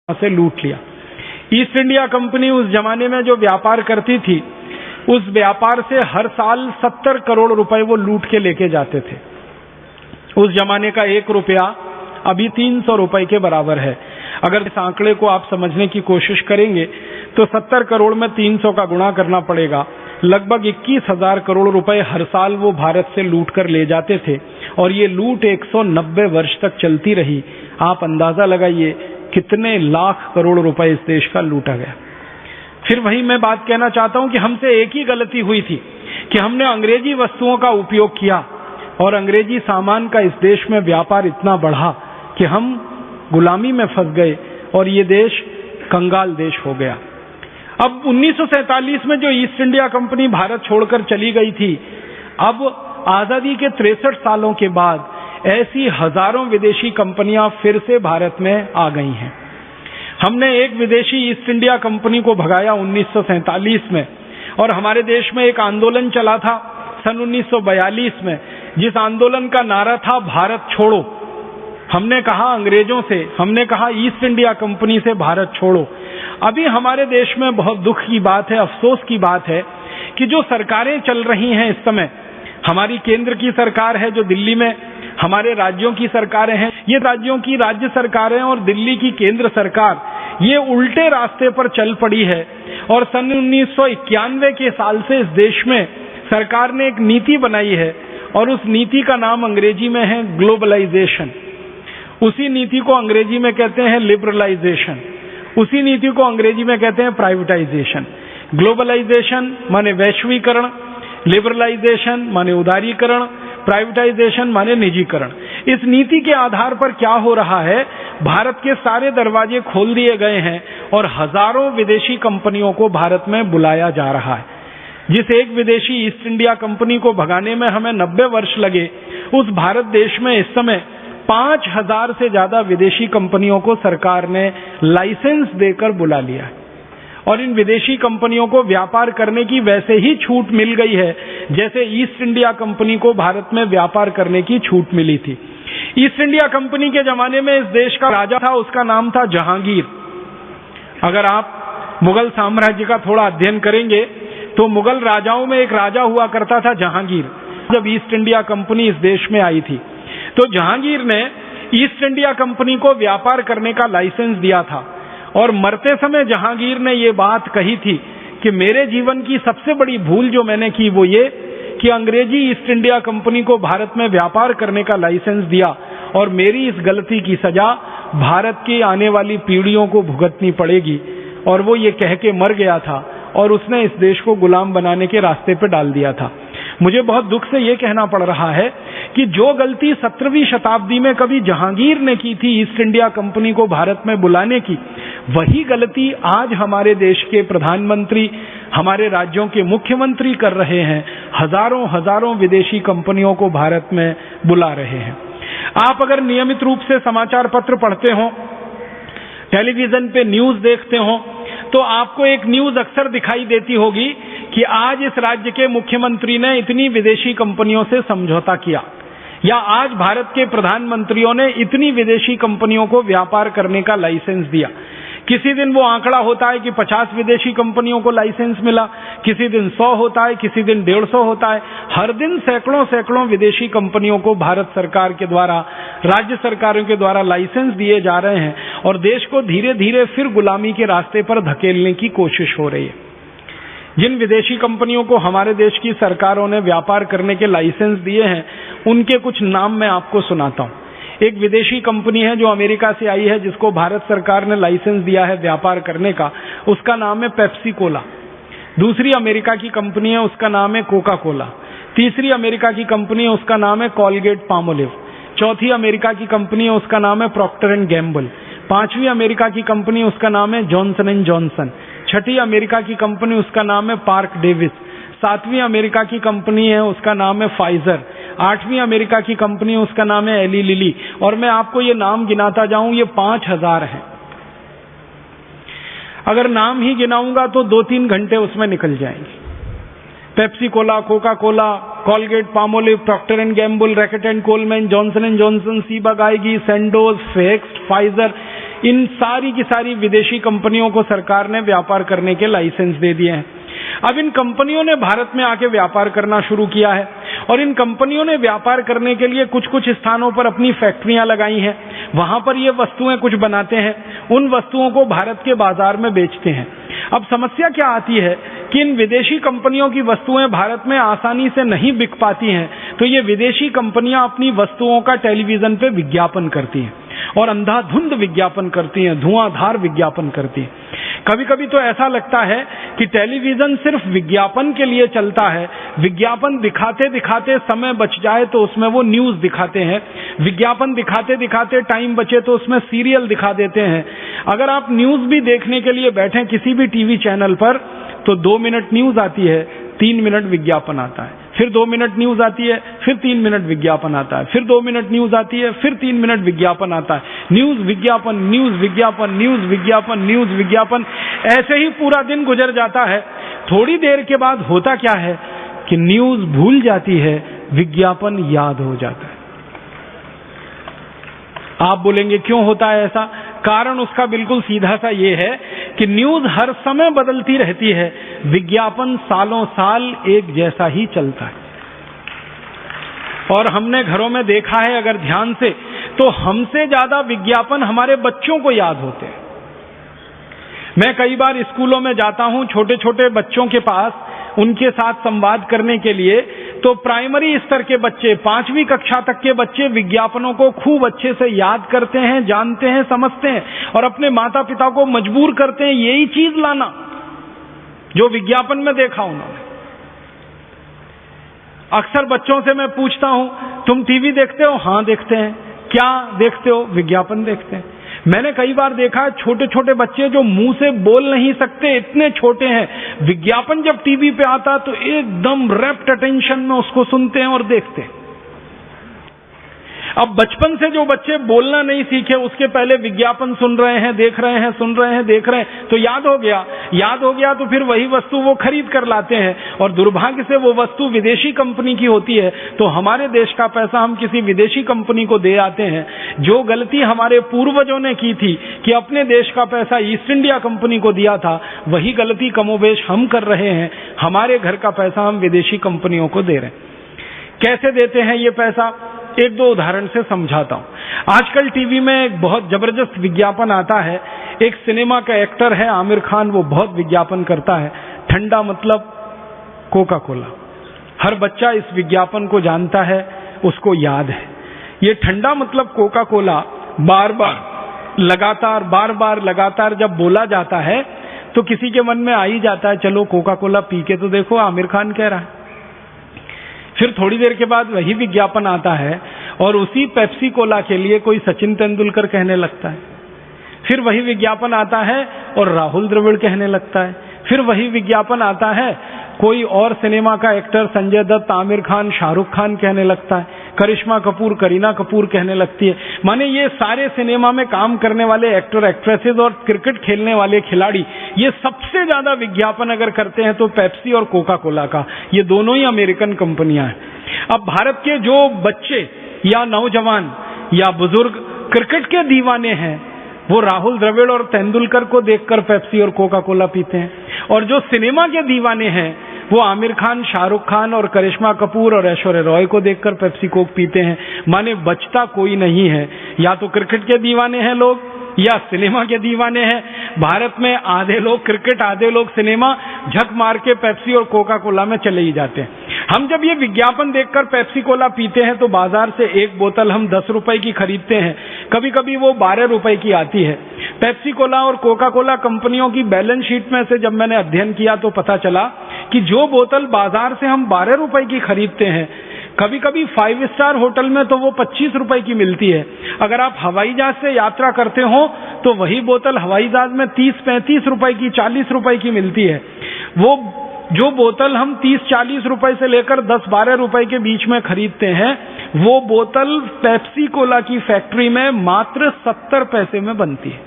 से लूट लिया। ईस्ट इंडिया कंपनी उस जमाने में जो व्यापार करती थी, उस व्यापार से हर साल 70 करोड़ रुपए वो लूट के लेके जाते थे। उस जमाने का 1 रुपया अभी 300 रुपए के बराबर है। अगर इस आंकड़े को आप समझने की कोशिश करेंगे तो 70 करोड़ में 300 का गुणा करना पड़ेगा। लगभग 21,000 करोड़ रुपए हर साल वो भारत से लूट कर ले जाते थे और ये लूट 190 वर्ष तक चलती रही। आप अंदाजा लगाइए कितने लाख करोड़ रुपए इस देश का लूटा गया। फिर वही मैं बात कहना चाहता हूं कि हमसे एक ही गलती हुई थी कि हमने अंग्रेजी वस्तुओं का उपयोग किया और अंग्रेजी सामान का इस देश में व्यापार इतना बढ़ा कि हम गुलामी में फंस गए और ये देश कंगाल देश हो गया। अब 1947 में जो ईस्ट इंडिया कंपनी भारत छोड़कर चली गई थी, अब आजादी के 63 सालों के बाद ऐसी हजारों विदेशी कंपनियां फिर से भारत में आ गई हैं। हमने एक विदेशी ईस्ट इंडिया कंपनी को भगाया 1947 में और हमारे देश में एक आंदोलन चला था सन 1942 में, जिस आंदोलन का नारा था भारत छोड़ो। हमने कहा अंग्रेजों से, हमने कहा ईस्ट इंडिया कंपनी से भारत छोड़ो। अभी हमारे देश में बहुत दुख की बात है, अफसोस की बात है कि जो सरकारें चल रही हैं इस समय, हमारी केंद्र की सरकार है जो दिल्ली में, हमारे राज्यों की सरकारें हैं, ये राज्यों की राज्य सरकारें और दिल्ली की केंद्र सरकार ये उल्टे रास्ते पर चल पड़ी है। और सन 1991 के साल से इस देश में सरकार ने एक नीति बनाई है और उस नीति का नाम अंग्रेजी में है ग्लोबलाइजेशन। उसी नीति को अंग्रेजी में कहते हैं लिबरलाइजेशन, उसी नीति को अंग्रेजी में कहते हैं प्राइवेटाइजेशन। ग्लोबलाइजेशन माने वैश्वीकरण, लिबरलाइजेशन माने उदारीकरण, प्राइवेटाइजेशन माने निजीकरण। इस नीति के आधार पर क्या हो रहा है, भारत के सारे दरवाजे खोल दिए गए हैं और हजारों विदेशी कंपनियों को भारत में बुलाया जा रहा है। जिस एक विदेशी ईस्ट इंडिया कंपनी को भगाने में हमें 90 वर्ष लगे, उस भारत देश में इस समय 5,000 से ज्यादा विदेशी कंपनियों को सरकार ने लाइसेंस देकर बुला लिया है और इन विदेशी कंपनियों को व्यापार करने की वैसे ही छूट मिल गई है जैसे ईस्ट इंडिया कंपनी को भारत में व्यापार करने की छूट मिली थी। ईस्ट इंडिया कंपनी के जमाने में इस देश का राजा था, उसका नाम था जहांगीर। अगर आप मुगल साम्राज्य का थोड़ा अध्ययन करेंगे तो मुगल राजाओं में एक राजा हुआ करता था जहांगीर। जब ईस्ट इंडिया कंपनी इस देश में आई थी तो जहांगीर ने ईस्ट इंडिया कंपनी को व्यापार करने का लाइसेंस दिया था और मरते समय जहांगीर ने ये बात कही थी कि मेरे जीवन की सबसे बड़ी भूल जो मैंने की वो ये कि अंग्रेजी ईस्ट इंडिया कंपनी को भारत में व्यापार करने का लाइसेंस दिया और मेरी इस गलती की सजा भारत की आने वाली पीढ़ियों को भुगतनी पड़ेगी। और वो ये कह के मर गया था और उसने इस देश को गुलाम बनाने के रास्ते पर डाल दिया था। मुझे बहुत दुख से ये कहना पड़ रहा है कि जो गलती 17वीं शताब्दी में कभी जहांगीर ने की थी ईस्ट इंडिया कंपनी को भारत में बुलाने की, वही गलती आज हमारे देश के प्रधानमंत्री, हमारे राज्यों के मुख्यमंत्री कर रहे हैं। हजारों हजारों विदेशी कंपनियों को भारत में बुला रहे हैं। आप अगर नियमित रूप से समाचार पत्र पढ़ते हो, टेलीविजन पे न्यूज देखते हो, तो आपको एक न्यूज अक्सर दिखाई देती होगी कि आज इस राज्य के मुख्यमंत्री ने इतनी विदेशी कंपनियों से समझौता किया या आज भारत के प्रधानमंत्रियों ने इतनी विदेशी कंपनियों को व्यापार करने का लाइसेंस दिया। किसी दिन वो आंकड़ा होता है कि 50 विदेशी कंपनियों को लाइसेंस मिला, किसी दिन 100 होता है, किसी दिन 150 होता है। हर दिन सैकड़ों सैकड़ों विदेशी कंपनियों को भारत सरकार के द्वारा, राज्य सरकारों के द्वारा लाइसेंस दिए जा रहे हैं और देश को धीरे धीरे फिर गुलामी के रास्ते पर धकेलने की कोशिश हो रही है। जिन विदेशी कंपनियों को हमारे देश की सरकारों ने व्यापार करने के लाइसेंस दिए हैं, उनके कुछ नाम मैं आपको सुनाता हूं। एक विदेशी कंपनी है जो अमेरिका से आई है, जिसको भारत सरकार ने लाइसेंस दिया है व्यापार करने का, उसका नाम है पेप्सी कोला। दूसरी अमेरिका की कंपनी है, उसका नाम है कोका कोला। तीसरी अमेरिका की कंपनी है, उसका नाम है कॉलगेट पामोलिव। चौथी अमेरिका की कंपनी है, उसका नाम है प्रॉक्टर एंड गैम्बल। पांचवी अमेरिका की कंपनी, उसका नाम है Johnson and Johnson. Chhathi America की कंपनी, उसका नाम है पार्क डेविस। सातवीं अमेरिका की कंपनी है, उसका नाम है फाइजर। आठवीं अमेरिका की कंपनी, उसका नाम है एली लिली। और मैं आपको ये नाम गिनाता जाऊं, ये 5,000 हैं। अगर नाम ही गिनाऊंगा तो 2-3 घंटे उसमें निकल जाएंगे। Pepsi Cola, Coca Cola, Colgate Palmolive, Procter and Gamble, Reckitt and Colman, Johnson and Johnson, Ciba Geigy, Sandoz, फेक्स, फाइजर, इन सारी की सारी विदेशी कंपनियों को सरकार ने व्यापार करने के लाइसेंस दे दिए हैं। अब इन कंपनियों ने भारत में आके व्यापार करना शुरू किया है और इन कंपनियों ने व्यापार करने के लिए कुछ कुछ स्थानों पर अपनी फैक्ट्रियां लगाई हैं। वहां पर ये वस्तुएं कुछ बनाते हैं, उन वस्तुओं को भारत के बाजार में बेचते हैं। अब समस्या क्या आती है कि इन विदेशी कंपनियों की वस्तुएं भारत में आसानी से नहीं बिक पाती हैं, तो ये विदेशी कंपनियां अपनी वस्तुओं का टेलीविजन पे विज्ञापन करती हैं और अंधाधुंध विज्ञापन करती हैं, धुआंधार विज्ञापन करती हैं। कभी कभी तो ऐसा लगता है कि टेलीविजन सिर्फ विज्ञापन के लिए चलता है, विज्ञापन दिखाते दिखाते समय बच जाए तो उसमें वो न्यूज दिखाते हैं, विज्ञापन दिखाते दिखाते टाइम बचे तो उसमें सीरियल दिखा देते हैं। अगर आप न्यूज भी देखने के लिए बैठें किसी भी टीवी चैनल पर तो 2 मिनट न्यूज आती है, 3 मिनट विज्ञापन आता है, फिर 2 मिनट न्यूज आती है, फिर 3 मिनट विज्ञापन आता है, फिर 2 मिनट न्यूज आती है, फिर 3 मिनट विज्ञापन आता है। न्यूज विज्ञापन, न्यूज विज्ञापन, न्यूज विज्ञापन, न्यूज विज्ञापन, ऐसे ही पूरा दिन गुजर जाता है। थोड़ी देर के बाद होता क्या है कि न्यूज भूल जाती है, विज्ञापन याद हो जाता है। आप बोलेंगे क्यों होता है ऐसा? कारण उसका बिल्कुल सीधा सा ये है कि न्यूज हर समय बदलती रहती है, विज्ञापन सालों साल एक जैसा ही चलता है। और हमने घरों में देखा है अगर ध्यान से, तो हमसे ज्यादा विज्ञापन हमारे बच्चों को याद होते हैं। मैं कई बार स्कूलों में जाता हूं छोटे छोटे बच्चों के पास, उनके साथ संवाद करने के लिए, तो प्राइमरी स्तर के बच्चे, 5वीं कक्षा तक के बच्चे विज्ञापनों को खूब अच्छे से याद करते हैं, जानते हैं, समझते हैं और अपने माता पिता को मजबूर करते हैं यही चीज लाना जो विज्ञापन में देखा उन्होंने। अक्सर बच्चों से मैं पूछता हूं, तुम टीवी देखते हो? हां देखते हैं। क्या देखते हो? विज्ञापन देखते हैं। मैंने कई बार देखा है छोटे छोटे बच्चे जो मुंह से बोल नहीं सकते, इतने छोटे हैं, विज्ञापन जब टीवी पे आता तो एकदम रैप्ट अटेंशन में उसको सुनते हैं और देखते हैं। अब बचपन से जो बच्चे बोलना नहीं सीखे, उसके पहले विज्ञापन सुन रहे हैं, देख रहे हैं, सुन रहे हैं, देख रहे हैं, तो याद हो गया तो फिर वही वस्तु वो खरीद कर लाते हैं और दुर्भाग्य से वो वस्तु विदेशी कंपनी की होती है, तो हमारे देश का पैसा हम किसी विदेशी कंपनी को दे आते हैं। जो गलती हमारे पूर्वजों ने की थी कि अपने देश का पैसा ईस्ट इंडिया कंपनी को दिया था, वही गलती कमोबेश हम कर रहे हैं। हमारे घर का पैसा हम विदेशी कंपनियों को दे रहे हैं। कैसे देते हैं ये पैसा? एक दो उदाहरण से समझाता हूं। आजकल टीवी में एक बहुत जबरदस्त विज्ञापन आता है। एक सिनेमा का एक्टर है आमिर खान, वो बहुत विज्ञापन करता है। ठंडा मतलब कोका कोला। हर बच्चा इस विज्ञापन को जानता है, उसको याद है। ये ठंडा मतलब कोका कोला बार बार लगातार जब बोला जाता है तो किसी के मन में आ ही जाता है, चलो कोका कोला पी के तो देखो, आमिर खान कह रहा है। फिर थोड़ी देर के बाद वही विज्ञापन आता है और उसी पेप्सी कोला के लिए कोई सचिन तेंदुलकर कहने लगता है। फिर वही विज्ञापन आता है और राहुल द्रविड़ कहने लगता है। फिर वही विज्ञापन आता है, कोई और सिनेमा का एक्टर संजय दत्त, आमिर खान, शाहरुख खान कहने लगता है। करिश्मा कपूर, करीना कपूर कहने लगती है। माने ये सारे सिनेमा में काम करने वाले एक्टर, एक्ट्रेसेस और क्रिकेट खेलने वाले खिलाड़ी, ये सबसे ज्यादा विज्ञापन अगर करते हैं तो पेप्सी और कोका कोला का। ये दोनों ही अमेरिकन कंपनियां हैं। अब भारत के जो बच्चे या नौजवान या बुजुर्ग क्रिकेट के दीवाने हैं, वो राहुल द्रविड़ और तेंदुलकर को देखकर पेप्सी और कोका कोला पीते हैं, और जो सिनेमा के दीवाने हैं वो आमिर खान, शाहरुख खान और करिश्मा कपूर और ऐश्वर्या रॉय को देखकर पेप्सी कोक पीते हैं। माने बचता कोई नहीं है, या तो क्रिकेट के दीवाने हैं लोग या सिनेमा के दीवाने हैं। भारत में आधे लोग क्रिकेट, आधे लोग सिनेमा, झक मार के पेप्सी और कोका कोला में चले ही जाते हैं। हम जब ये विज्ञापन देखकर पेप्सी कोला पीते हैं तो बाजार से एक बोतल हम 10 रुपए की खरीदते हैं, कभी कभी वो 12 रुपए की आती है। पेप्सी कोला और कोका कोला कंपनियों की बैलेंस शीट में से जब मैंने अध्ययन किया तो पता चला कि जो बोतल बाजार से हम 12 रुपए की खरीदते हैं, कभी कभी 5 स्टार होटल में तो वो 25 रुपए की मिलती है। अगर आप हवाई जहाज से यात्रा करते हो तो वही बोतल हवाई जहाज में 30-35 रुपए की, 40 रुपए की मिलती है। वो जो बोतल हम 30-40 रुपए से लेकर 10-12 रुपए के बीच में खरीदते हैं, वो बोतल पेप्सी कोला की फैक्ट्री में मात्र 70 पैसे में बनती है।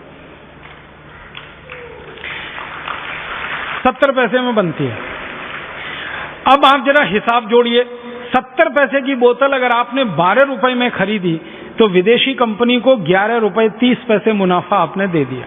70 पैसे में बनती है। अब आप जरा हिसाब जोड़िए, 70 पैसे की बोतल अगर आपने 12 रुपए में खरीदी तो विदेशी कंपनी को 11 रुपए 30 पैसे मुनाफा आपने दे दिया।